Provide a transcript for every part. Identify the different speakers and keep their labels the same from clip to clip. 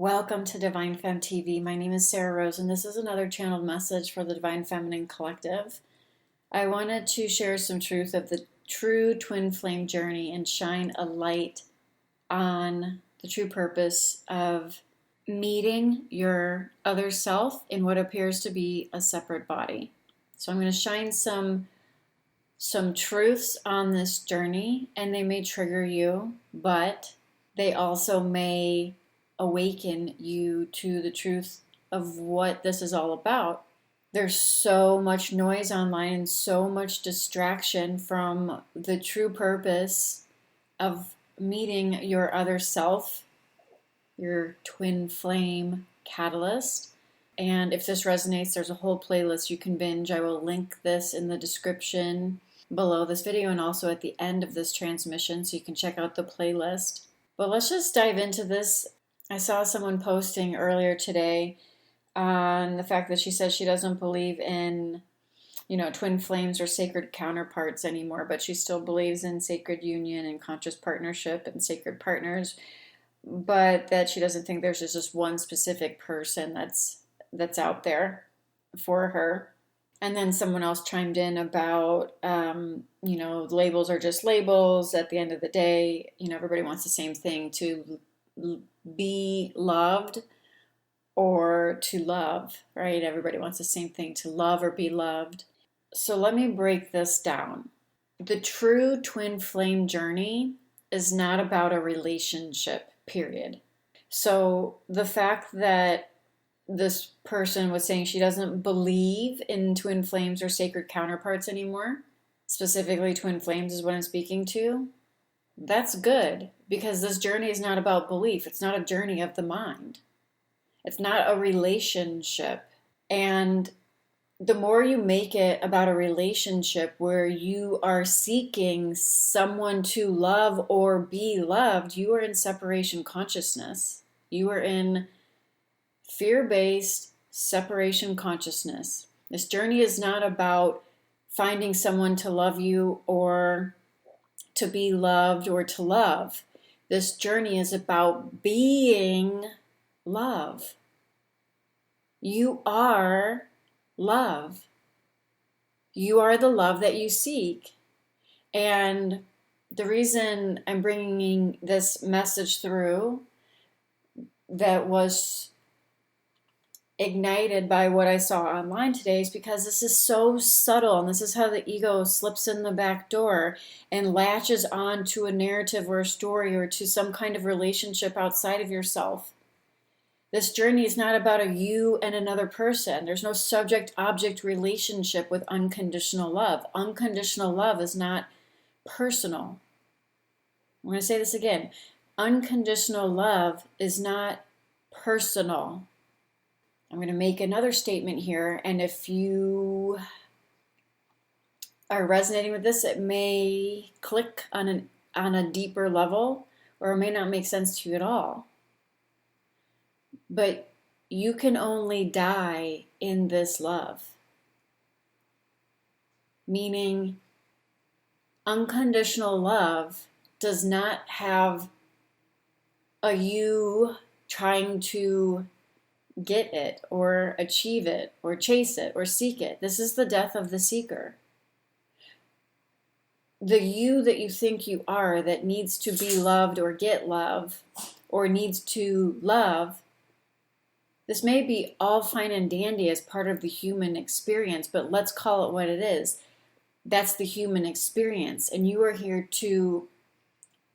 Speaker 1: Welcome to Divine Femme TV. My name is Sarah Rose, and this is another channeled message for the Divine Feminine Collective. I wanted to share some truth of the true twin flame journey and shine a light on the true purpose of meeting your other self in what appears to be a separate body. So I'm going to shine some truths on this journey, and they may trigger you, but they also may awaken you to the truth of what this is all about. There's so much noise online and so much distraction from the true purpose of meeting your other self, your twin flame catalyst. And if this resonates, there's a whole playlist you can binge. I will link this in the description below this video and also at the end of this transmission so you can check out the playlist. But let's just dive into this. I saw someone posting earlier today on the fact that she says she doesn't believe in, twin flames or sacred counterparts anymore, but she still believes in sacred union and conscious partnership and sacred partners, but that she doesn't think there's just one specific person that's out there for her. And then someone else chimed in about, labels are just labels. At the end of the day, everybody wants the same thing, to be loved or to love, right? Everybody wants the same thing, to love or be loved. So let me break this down. The true twin flame journey is not about a relationship, period. So the fact that this person was saying she doesn't believe in twin flames or sacred counterparts anymore, specifically twin flames is what I'm speaking to, that's good, because this journey is not about belief. It's not a journey of the mind. It's not a relationship. And the more you make it about a relationship where you are seeking someone to love or be loved, you are in separation consciousness. You are in fear-based separation consciousness. This journey is not about finding someone to love you or to be loved or to love. This journey is about being love. You are love. You are the love that you seek. And the reason I'm bringing this message through that was ignited by what I saw online today is because this is so subtle, and this is how the ego slips in the back door and latches on to a narrative or a story or to some kind of relationship outside of yourself. This journey is not about a you and another person. There's no subject-object relationship with unconditional love. Unconditional love is not personal. I'm going to say this again. Unconditional love is not personal. I'm going to make another statement here, and if you are resonating with this, it may click on a deeper level, or it may not make sense to you at all. But you can only die in this love. Meaning, unconditional love does not have a you trying to get it or achieve it or chase it or seek it. This is the death of the seeker. The you that you think you are that needs to be loved or get love or needs to love, this may be all fine and dandy as part of the human experience, but let's call it what it is. That's the human experience, and you are here to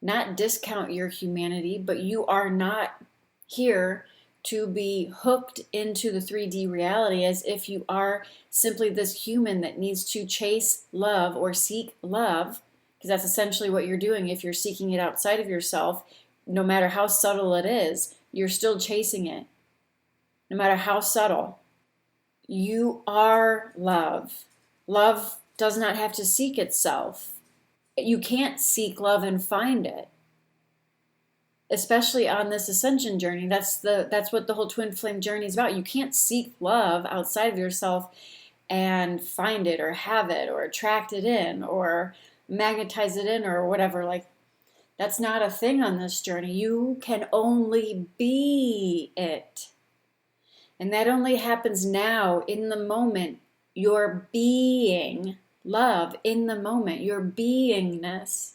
Speaker 1: not discount your humanity, but you are not here to be hooked into the 3D reality as if you are simply this human that needs to chase love or seek love, because that's essentially what you're doing. If you're seeking it outside of yourself, no matter how subtle it is, you're still chasing it. No matter how subtle. You are love. Love does not have to seek itself. You can't seek love and find it. Especially on this ascension journey, that's what the whole twin flame journey is about. You can't seek love outside of yourself and find it or have it or attract it in or magnetize it in or whatever. Like, That's not a thing on this journey. You can only be it. And that only happens now, in the moment. Your being love in the moment, your beingness.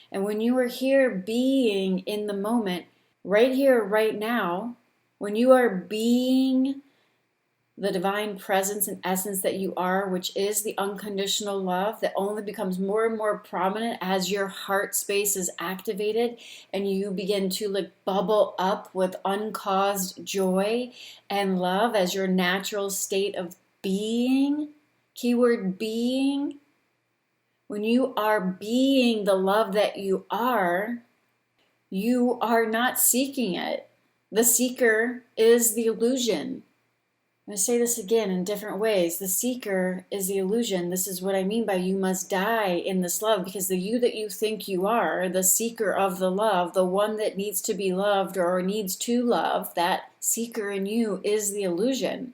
Speaker 1: And when you are here being in the moment, right here, right now, when you are being the divine presence and essence that you are, which is the unconditional love that only becomes more and more prominent as your heart space is activated and you begin to like bubble up with uncaused joy and love as your natural state of being. Keyword being. When you are being the love that you are not seeking it. The seeker is the illusion. I'm going to say this again in different ways. The seeker is the illusion. This is what I mean by you must die in this love, because the you that you think you are, the seeker of the love, the one that needs to be loved or needs to love, that seeker in you is the illusion.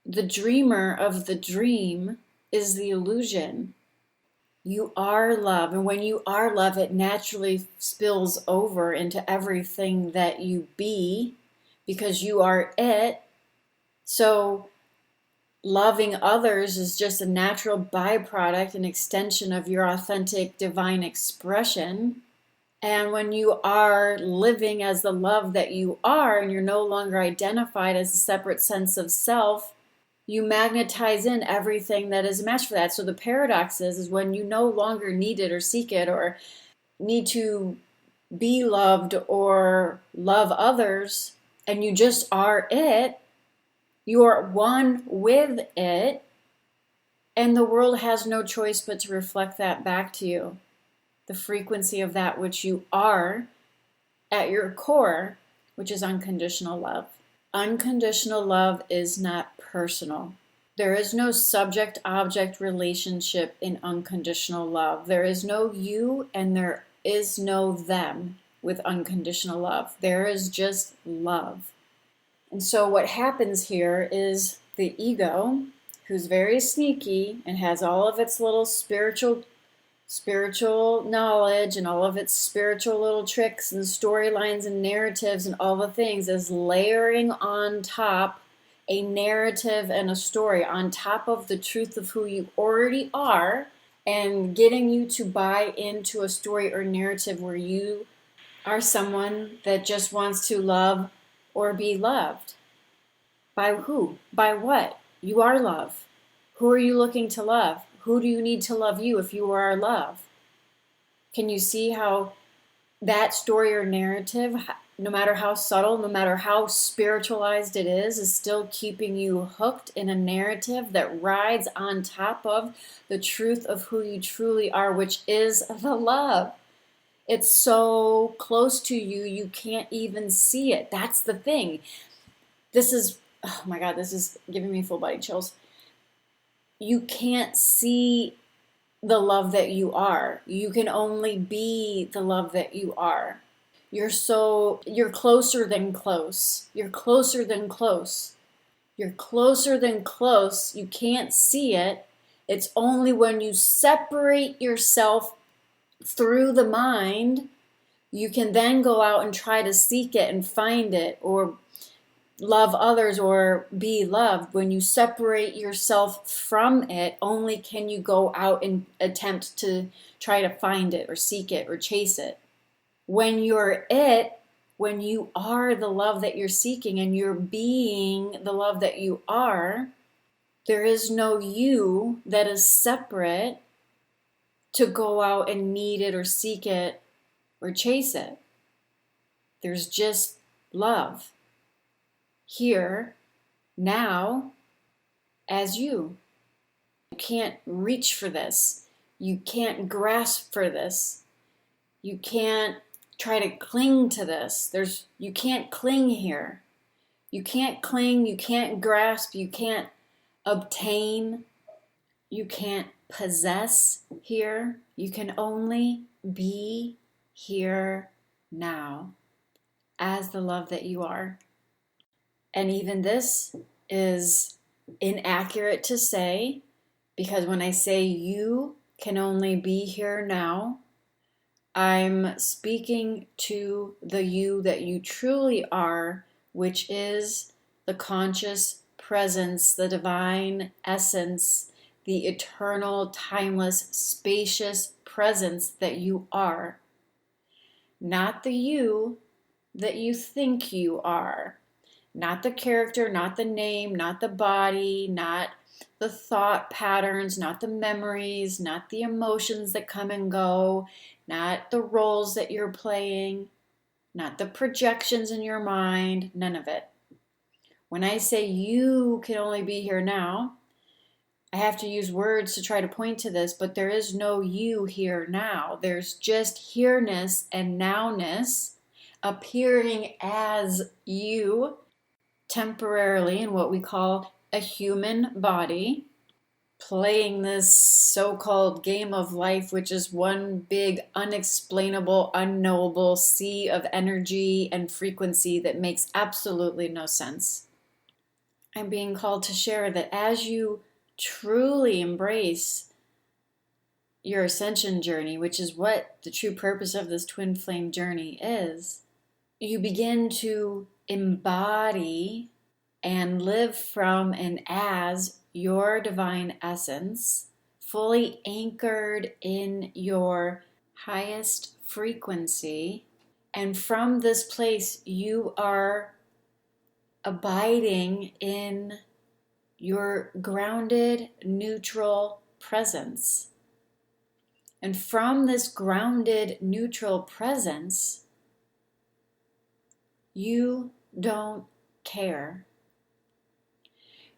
Speaker 1: The dreamer of the dream is the illusion. You are love, and when you are love, it naturally spills over into everything that you be, because you are it. So loving others is just a natural byproduct, an extension of your authentic divine expression. And when you are living as the love that you are, and you're no longer identified as a separate sense of self, you magnetize in everything that is a match for that. So the paradox is when you no longer need it or seek it or need to be loved or love others, and you just are it, you are one with it, and the world has no choice but to reflect that back to you. The frequency of that which you are at your core, which is unconditional love. Unconditional love is not personal. There is no subject-object relationship in unconditional love. There is no you and there is no them with unconditional love. There is just love. And so what happens here is the ego, who's very sneaky and has all of its little spiritual knowledge and all of its spiritual little tricks and storylines and narratives and all the things, is layering on top a narrative and a story on top of the truth of who you already are, and getting you to buy into a story or narrative where you are someone that just wants to love or be loved. By who? By what? You are love. Who are you looking to love? Who do you need to love you if you are love? Can you see how that story or narrative, no matter how subtle, no matter how spiritualized it is still keeping you hooked in a narrative that rides on top of the truth of who you truly are, which is the love. It's so close to you, you can't even see it. That's the thing. This is, oh my God, this is giving me full body chills. You can't see the love that you are. You can only be the love that you are. You're closer than close. You're closer than close. You're closer than close. You can't see it. It's only when you separate yourself through the mind, you can then go out and try to seek it and find it, or love others or be loved. When you separate yourself from it, only can you go out and attempt to try to find it or seek it or chase it. When you're it, when you are the love that you're seeking and you're being the love that you are, there is no you that is separate to go out and need it or seek it or chase it. There's just love. Here, now, as you. You can't reach for this. You can't grasp for this. You can't try to cling to this. You can't cling here. You can't cling, you can't grasp, you can't obtain, you can't possess here. You can only be here now as the love that you are. And even this is inaccurate to say, because when I say you can only be here now, I'm speaking to the you that you truly are, which is the conscious presence, the divine essence, the eternal, timeless, spacious presence that you are. Not the you that you think you are. Not the character, not the name, not the body, not the thought patterns, not the memories, not the emotions that come and go, not the roles that you're playing, not the projections in your mind, none of it. When I say you can only be here now, I have to use words to try to point to this, but there is no you here now. There's just here-ness and now-ness appearing as you temporarily in what we call a human body, playing this so-called game of life, which is one big unexplainable, unknowable sea of energy and frequency that makes absolutely no sense. I'm being called to share that as you truly embrace your ascension journey, which is what the true purpose of this twin flame journey is, you begin to embody and live from and as your divine essence, fully anchored in your highest frequency. And from this place, you are abiding in your grounded, neutral presence. And from this grounded, neutral presence, you don't care.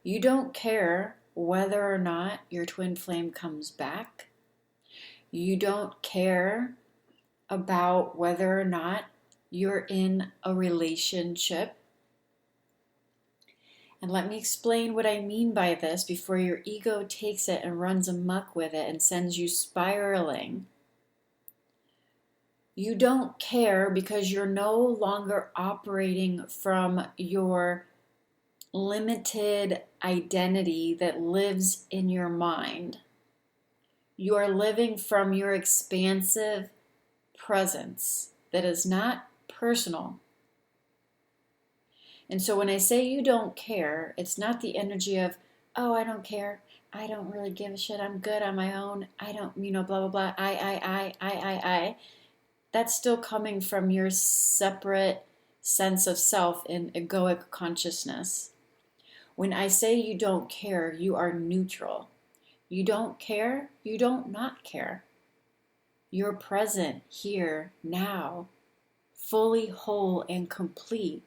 Speaker 1: You don't care whether or not your twin flame comes back. You don't care about whether or not you're in a relationship. And let me explain what I mean by this before your ego takes it and runs amok with it and sends you spiraling. You don't care because you're no longer operating from your limited identity that lives in your mind. You are living from your expansive presence that is not personal. And so when I say you don't care, it's not the energy of, oh, I don't care. I don't really give a shit. I'm good on my own. I don't, blah, blah, blah. I. That's still coming from your separate sense of self in egoic consciousness. When I say you don't care, you are neutral. You don't care, you don't not care. You're present here, now, fully whole and complete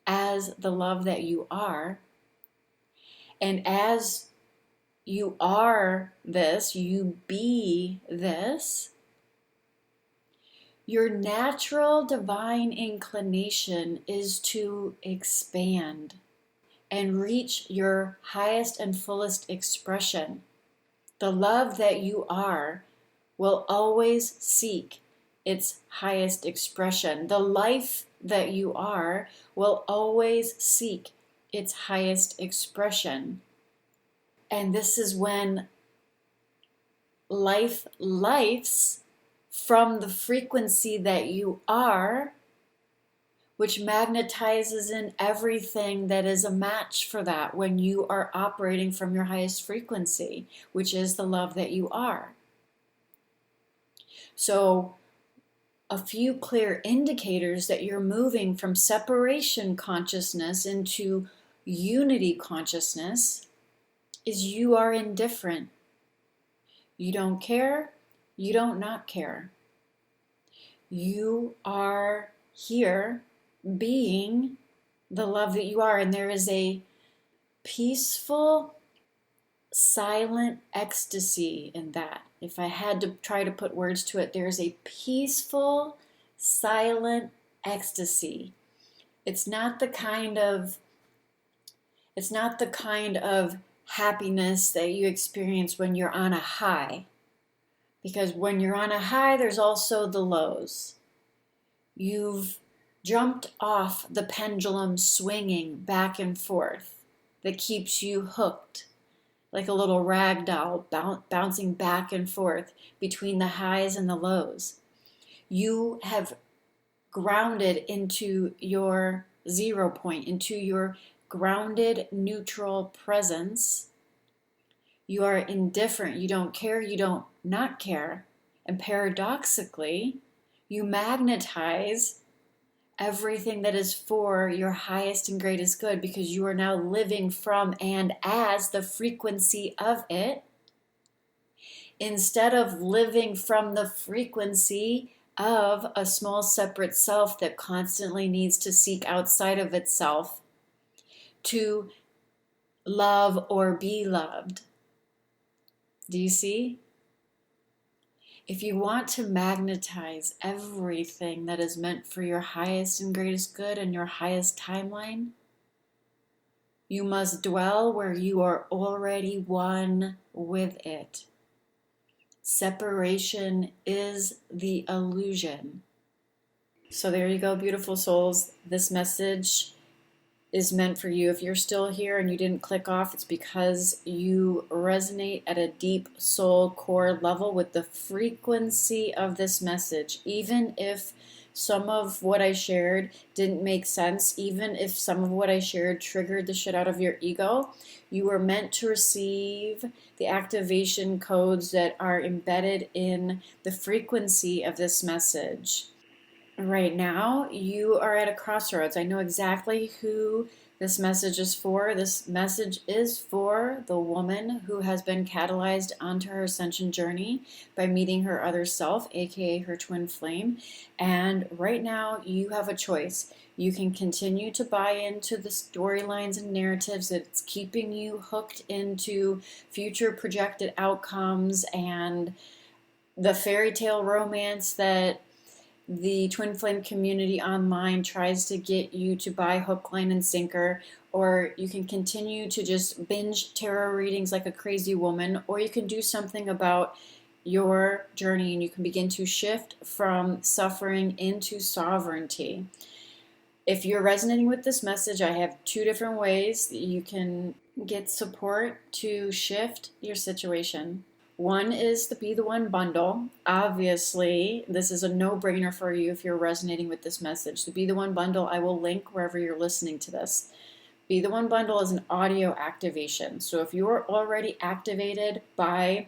Speaker 1: as the love that you are. And as you are this, you be this, your natural divine inclination is to expand and reach your highest and fullest expression. The love that you are will always seek its highest expression. The life that you are will always seek its highest expression. And this is when life lifes from the frequency that you are, which magnetizes in everything that is a match for that when you are operating from your highest frequency, which is the love that you are. So, a few clear indicators that you're moving from separation consciousness into unity consciousness is you are indifferent. You don't care, you don't not care. You are here being the love that you are, and there is a peaceful, silent ecstasy in that. If I had to try to put words to it, there's a peaceful, silent ecstasy. It's not the kind of happiness that you experience when you're on a high. Because when you're on a high, there's also the lows. You've jumped off the pendulum swinging back and forth that keeps you hooked like a little rag doll bouncing back and forth between the highs and the lows. You have grounded into your 0 point, into your grounded, neutral presence. You are indifferent. You don't care. You don't not care. And paradoxically, you magnetize everything that is for your highest and greatest good, because you are now living from and as the frequency of it, instead of living from the frequency of a small separate self that constantly needs to seek outside of itself to love or be loved. Do you see? If you want to magnetize everything that is meant for your highest and greatest good and your highest timeline, you must dwell where you are already one with it. Separation is the illusion. So there you go, beautiful souls. This message is meant for you. If you're still here and you didn't click off, it's because you resonate at a deep soul core level with the frequency of this message. Even if some of what I shared didn't make sense, even if some of what I shared triggered the shit out of your ego, you were meant to receive the activation codes that are embedded in the frequency of this message. Right now, you are at a crossroads. I know exactly who this message is for. This message is for the woman who has been catalyzed onto her ascension journey by meeting her other self, aka her twin flame. And right now, you have a choice. You can continue to buy into the storylines and narratives that's keeping you hooked into future projected outcomes and the fairy tale romance that the twin flame community online tries to get you to buy hook, line, and sinker, or you can continue to just binge tarot readings like a crazy woman, or you can do something about your journey and you can begin to shift from suffering into sovereignty. If you're resonating with this message, I have 2 different ways that you can get support to shift your situation. One is the Be the One bundle. Obviously, this is a no-brainer for you if you're resonating with this message. The Be the One bundle, I will link wherever you're listening to this. Be the One bundle is an audio activation. So if you are already activated by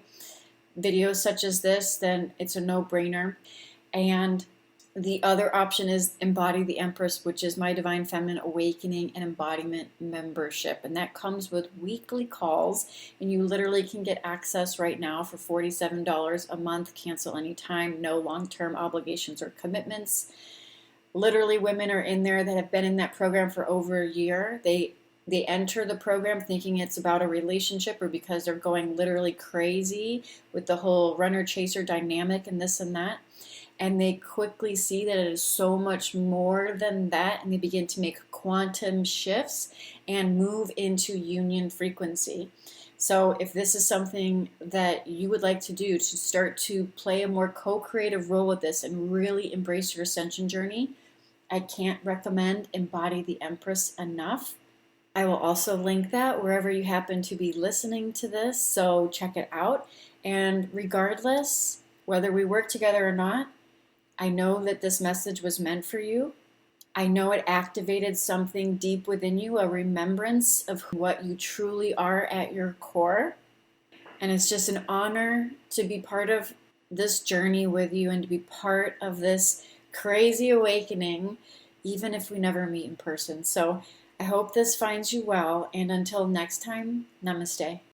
Speaker 1: videos such as this, then it's a no-brainer. And the other option is Embody the Empress, which is my Divine Feminine Awakening and Embodiment membership. And that comes with weekly calls. And you literally can get access right now for $47 a month, cancel anytime, no long-term obligations or commitments. Literally, women are in there that have been in that program for over a year. They enter the program thinking it's about a relationship, or because they're going literally crazy with the whole runner-chaser dynamic and this and that. And they quickly see that it is so much more than that, and they begin to make quantum shifts and move into union frequency. So if this is something that you would like to do to start to play a more co-creative role with this and really embrace your ascension journey, I can't recommend Embody the Empress enough. I will also link that wherever you happen to be listening to this, so check it out. And regardless, whether we work together or not, I know that this message was meant for you. I know it activated something deep within you, a remembrance of what you truly are at your core. And it's just an honor to be part of this journey with you and to be part of this crazy awakening, even if we never meet in person. So I hope this finds you well. And until next time, namaste.